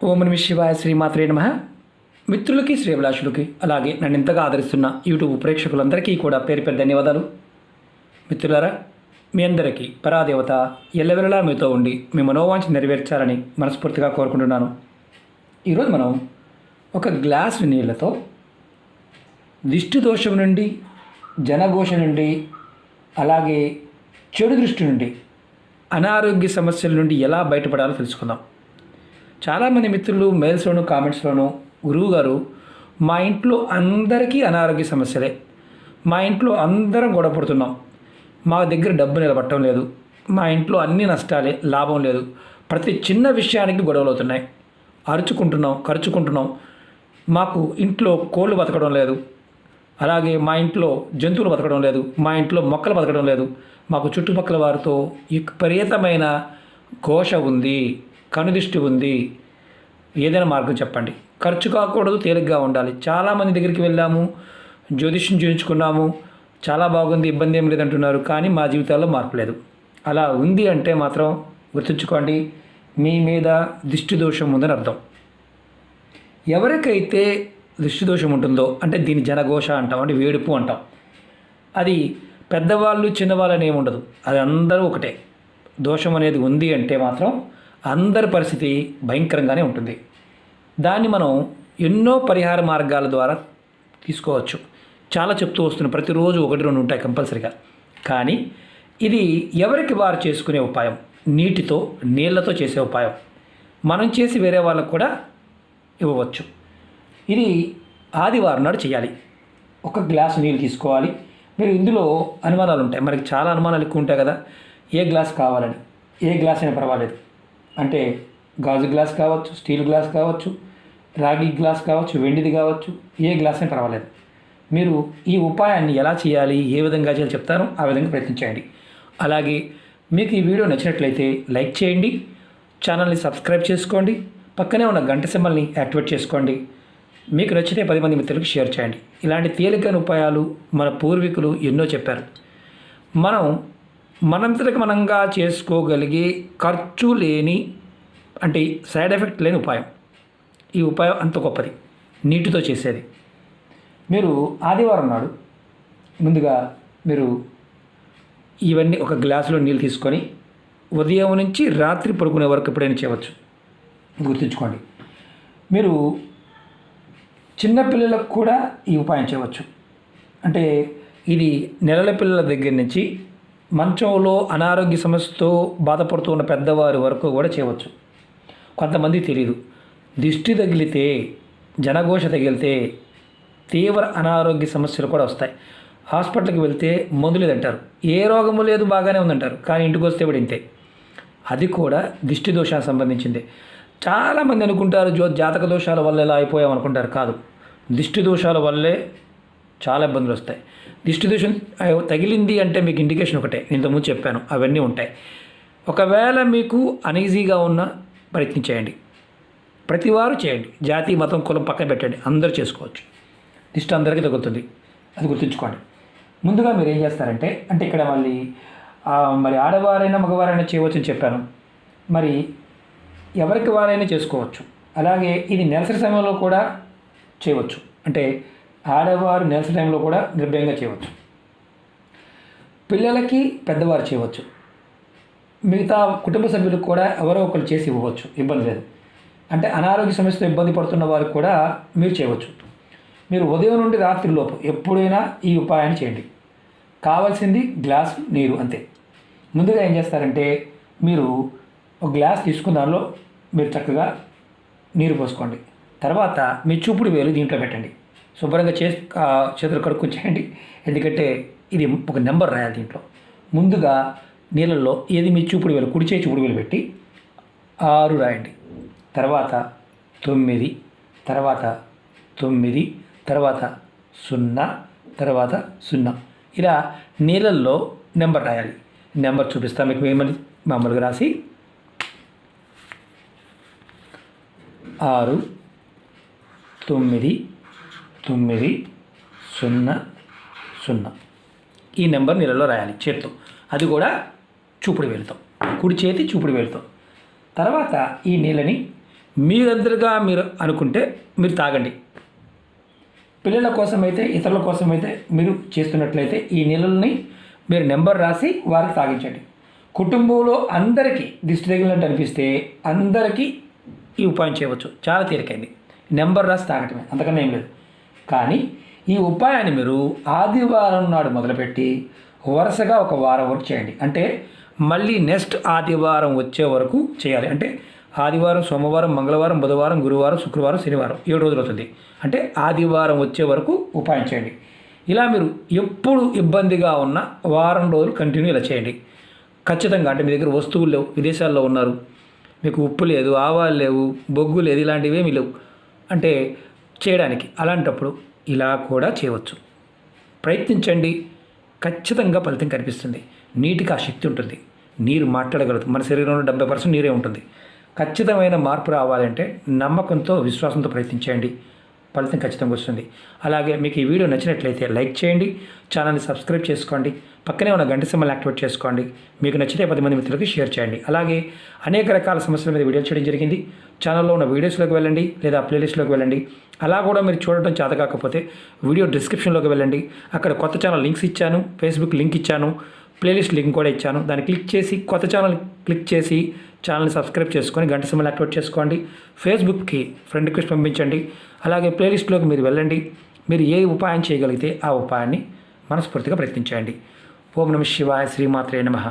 ఓం నమః శివాయ శ్రీమాత్రే నమః. మిత్రులకి శ్రేభిలాషులకి అలాగే నన్ను ఇంతగా ఆదరిస్తున్న యూట్యూబ్ ప్రేక్షకులందరికీ కూడా పేరు పేరు ధన్యవాదాలు. మిత్రులారా, మీ అందరికీ పరాదేవత ఎల్లవెల్లలా మీతో ఉండి మీ మనోవాంఛ నెరవేర్చాలని మనస్ఫూర్తిగా కోరుకుంటున్నాను. ఈరోజు మనం ఒక గ్లాసు నీళ్ళతో దిష్టి దోషం నుండి, జనఘోష నుండి, అలాగే చెడు దృష్టి నుండి, అనారోగ్య సమస్యల నుండి ఎలా బయటపడాలో తెలుసుకుందాం. చాలామంది మిత్రులు మెయిల్స్లోను కామెంట్స్లోను, గురువుగారు మా ఇంట్లో అందరికీ అనారోగ్య సమస్యలే, మా ఇంట్లో అందరం గొడవపడుతున్నాం, మా దగ్గర డబ్బు నిలబట్టడం లేదు, మా ఇంట్లో అన్ని నష్టాలే, లాభం లేదు, ప్రతి చిన్న విషయానికి గొడవలు అవుతున్నాయి, అరుచుకుంటున్నాం, ఖర్చుకుంటున్నాం, మాకు ఇంట్లో కోళ్ళు బతకడం లేదు, అలాగే మా ఇంట్లో జంతువులు బతకడం లేదు, మా ఇంట్లో మొక్కలు బతకడం లేదు, మాకు చుట్టుపక్కల వారితో విపరీతమైన ఘోష ఉంది, కనుదిష్టి ఉంది, ఏదైనా మార్గం చెప్పండి. ఖర్చు కాకూడదు, తేలిగ్గా ఉండాలి. చాలామంది దగ్గరికి వెళ్ళాము, జ్యోతిష్యం చేయించుకున్నాము, చాలా బాగుంది, ఇబ్బంది ఏం లేదంటున్నారు, కానీ మా జీవితాల్లో మార్పు లేదు. అలా ఉంది అంటే మాత్రం గుర్తుంచుకోండి, మీ మీద దిష్టి దోషం ఉందని అర్థం. ఎవరికైతే దిష్టి దోషం ఉంటుందో, అంటే దీని జనఘోష అంటాం, అంటే వేడుపు అంటాం, అది పెద్దవాళ్ళు చిన్నవాళ్ళు అని ఏమి ఉండదు, అది అందరూ ఒకటే. దోషం అనేది ఉంది అంటే మాత్రం అందరి పరిస్థితి భయంకరంగానే ఉంటుంది. దాన్ని మనం ఎన్నో పరిహార మార్గాల ద్వారా తీసుకోవచ్చు. చాలా చెప్తూ వస్తున్నాం, ప్రతిరోజు 1-2 ఉంటాయి కంపల్సరిగా. కానీ ఇది ఎవరికి వారు చేసుకునే ఉపాయం, నీటితో నీళ్లతో చేసే ఉపాయం. మనం చేసి వేరే వాళ్ళకు కూడా ఇవ్వవచ్చు. ఇది ఆదివారం నాడు చేయాలి. ఒక గ్లాసు నీళ్ళు తీసుకోవాలి. మీరు ఇందులో అనుమానాలు ఉంటాయి, మనకి చాలా అనుమానాలు ఎక్కువ ఉంటాయి కదా, ఏ గ్లాస్ కావాలని. ఏ గ్లాస్ అయినా పర్వాలేదు, అంటే గాజు గ్లాస్ కావచ్చు, స్టీల్ గ్లాస్ కావచ్చు, రాగి గ్లాస్ కావచ్చు, వెండిది కావచ్చు, ఏ గ్లాస్ అయినా పర్వాలేదు. మీరు ఈ ఉపాయాన్ని ఎలా చేయాలి, ఏ విధంగా చేయాలి చెప్తాను, ఆ విధంగా ప్రయత్నించండి. అలాగే మీకు ఈ వీడియో నచ్చినట్లయితే లైక్ చేయండి, ఛానల్ని సబ్స్క్రైబ్ చేసుకోండి, పక్కనే ఉన్న గంట సింబల్ని యాక్టివేట్ చేసుకోండి. మీకు నచ్చితే 10 మంది మిత్రులకు షేర్ చేయండి. ఇలాంటి తేలికైన ఉపాయాలు మన పూర్వీకులు ఎన్నో చెప్పారు. మనంతటికి మనంగా చేసుకోగలిగే, ఖర్చు లేని, అంటే సైడ్ ఎఫెక్ట్ లేని ఉపాయం. ఈ ఉపాయం అంత గొప్పది, నీటితో చేసేది. మీరు ఆదివారం నాడు ముందుగా మీరు ఇవన్నీ ఒక గ్లాసులో నీళ్ళు తీసుకొని ఉదయం నుంచి రాత్రి పడుకునే వరకు ఎప్పుడైనా చేయవచ్చు. గుర్తుంచుకోండి, మీరు చిన్నపిల్లలకు కూడా ఈ ఉపాయం చేయవచ్చు. అంటే ఇది నెలల పిల్లల దగ్గర నుంచి మంచంలో అనారోగ్య సమస్యతో బాధపడుతూ ఉన్న పెద్దవారి వరకు కూడా చేయవచ్చు. కొంతమంది తెలియదు, దిష్టి తగిలితే, జనఘోష తగిలితే తీవ్ర అనారోగ్య సమస్యలు కూడా వస్తాయి. హాస్పిటల్కి వెళ్తే మందులు లేదంటారు, ఏ రోగము లేదు, బాగానే ఉందంటారు, కానీ ఇంటికి వస్తే కూడా ఇంతే. అది కూడా దిష్టి దోషానికి సంబంధించింది. చాలామంది అనుకుంటారు జాతక దోషాల వల్ల ఎలా అయిపోయాం అనుకుంటారు. కాదు, దిష్టి దోషాల వల్లే చాలా ఇబ్బందులు వస్తాయి. దిష్టి దోషం తగిలింది అంటే మీకు ఇండికేషన్ ఒకటే, నేను ఇంతకుముందు చెప్పాను, అవన్నీ ఉంటాయి. ఒకవేళ మీకు అనీజీగా ఉన్న ప్రయత్నం చేయండి, ప్రతివారు చేయండి. జాతి, మతం, కులం పక్కన పెట్టండి, అందరూ చేసుకోవచ్చు. దిష్టి అందరికీ తగులుతుంది, అది గుర్తుంచుకోండి. ముందుగా మీరు ఏం చేస్తారంటే, అంటే ఇక్కడ మరి ఆడవారైనా మగవారైనా చేయవచ్చు అని చెప్పాను. మరి ఎవరికి వారైనా చేసుకోవచ్చు. అలాగే ఇది నెలసరి సమయంలో కూడా చేయవచ్చు, అంటే ఆడవారు నెలసరి టైంలో కూడా నిర్భయంగా చేయవచ్చు. పిల్లలకి పెద్దవారు చేయవచ్చు. మిగతా కుటుంబ సభ్యులకు కూడా ఎవరో ఒకరు చేసి ఇవ్వవచ్చు, ఇబ్బంది లేదు. అంటే అనారోగ్య సమస్యతో ఇబ్బంది పడుతున్న వారికి కూడా మీరు చేయవచ్చు. మీరు ఉదయం నుండి రాత్రి లోపు ఎప్పుడైనా ఈ ఉపాయాన్ని చేయండి. కావాల్సింది గ్లాస్ నీరు, అంతే. ముందుగా ఏం చేస్తారంటే, మీరు ఒక గ్లాస్ తీసుకున్న దానిలో మీరు చక్కగా నీరు పోసుకోండి. తర్వాత మీ చూపుడు వేలు దీంట్లో పెట్టండి. శుభ్రంగా చేతులు కడుక్కొని చేయండి, ఎందుకంటే ఇది ఒక నెంబర్ రాయాలి దీంట్లో. ముందుగా నీళ్ళల్లో ఏది మీ చూపుడు వేలు, కుడి చేయి చూపుడు వేలు పెట్టి 6 రాయండి. తర్వాత 9, తర్వాత 9, తర్వాత 0, తర్వాత 0. ఇలా నీళ్ళల్లో నెంబర్ రాయాలి. నెంబర్ చూపిస్తాను మీకు. ఏమని మామూలుగా రాసి 6, 9, 9, 0, 0. ఈ నెంబర్ నీళ్ళలో రాయాలి చేతితో, అది కూడా చూపుడు వేలుతో, కుడి చేతి చూపుడు వేలుతో. తర్వాత ఈ నీళ్ళని మీరందరుగా మీరు అనుకుంటే మీరు తాగండి. పిల్లల కోసమైతే ఇతరుల కోసమైతే మీరు చేస్తున్నట్లయితే ఈ నీళ్ళని మీరు నెంబర్ రాసి వారికి తాగించండి. కుటుంబంలో అందరికీ దిష్టి తగిలినట్టు అనిపిస్తే అందరికీ ఈ ఉపాయం చేయవచ్చు. చాలా తేలికైంది. నెంబర్ రాసి తాగటమే, అంతకన్నా ఏం లేదు. కానీ ఈ ఉపాయాన్ని మీరు ఆదివారం నాడు మొదలుపెట్టి వరుసగా ఒక వారం వరకు చేయండి. అంటే మళ్ళీ నెక్స్ట్ ఆదివారం వచ్చే వరకు చేయాలి. అంటే ఆదివారం, సోమవారం, మంగళవారం, బుధవారం, గురువారం, శుక్రవారం, శనివారం 7 రోజులు అవుతుంది. అంటే ఆదివారం వచ్చే వరకు ఉపాయం చేయండి. ఇలా మీరు ఎప్పుడు ఇబ్బందిగా ఉన్న వారం రోజులు కంటిన్యూ ఇలా చేయండి. ఖచ్చితంగా అంటే మీ దగ్గర వస్తువులు లేవు, విదేశాల్లో ఉన్నారు, మీకు ఉప్పు లేదు, ఆవాలు లేవు, బొగ్గు లేదు, ఇలాంటివి ఏమీ లేవు అంటే చేయడానికి, అలాంటప్పుడు ఇలా కూడా చేయవచ్చు. ప్రయత్నించండి. ఖచ్చితంగా ఫలితం కనిపిస్తుంది. నీటికి ఆ శక్తి ఉంటుంది. నీరు మాట్లాడగలదు. మన శరీరంలో 70% నీరే ఉంటుంది. ఖచ్చితమైన మార్పు రావాలంటే నమ్మకంతో, విశ్వాసంతో ప్రయత్నించండి. ఫలితం ఖచ్చితంగా వస్తుంది. అలాగే మీకు ఈ వీడియో నచ్చినట్లయితే లైక్ చేయండి, ఛానల్ని సబ్స్క్రైబ్ చేసుకోండి, పక్కనే ఉన్న గంట సింబల్ యాక్టివేట్ చేసుకోండి. మీకు నచ్చితే 10 మంది మిత్రులకు షేర్ చేయండి. అలాగే అనేక రకాల సమస్యల మీద వీడియోలు చేయడం జరిగింది. ఛానల్లో ఉన్న వీడియోస్లోకి వెళ్ళండి లేదా ప్లేలిస్ట్లోకి వెళ్ళండి. అలా కూడా మీరు చూడటం చేత కాకపోతే వీడియో డిస్క్రిప్షన్లోకి వెళ్ళండి. అక్కడ కొత్త ఛానల్ లింక్స్ ఇచ్చాను, ఫేస్బుక్ లింక్ ఇచ్చాను, ప్లేలిస్ట్ లింక్ కూడా ఇచ్చాను. దాన్ని క్లిక్ చేసి కొత్త ఛానల్ క్లిక్ చేసి ఛానల్ని సబ్స్క్రైబ్ చేసుకొని గంట సింబల్ యాక్టివేట్ చేసుకోండి. ఫేస్బుక్కి ఫ్రెండ్ రిక్వెస్ట్ పంపించండి. అలాగే ప్లేలిస్ట్లోకి మీరు వెళ్ళండి. మీరు ఏ ఉపాయం చేయగలిగితే ఆ ఉపాయాన్ని మనస్ఫూర్తిగా ప్రయత్నించండి. ఓం నమః శివాయ. శ్రీమాత్రే నమః.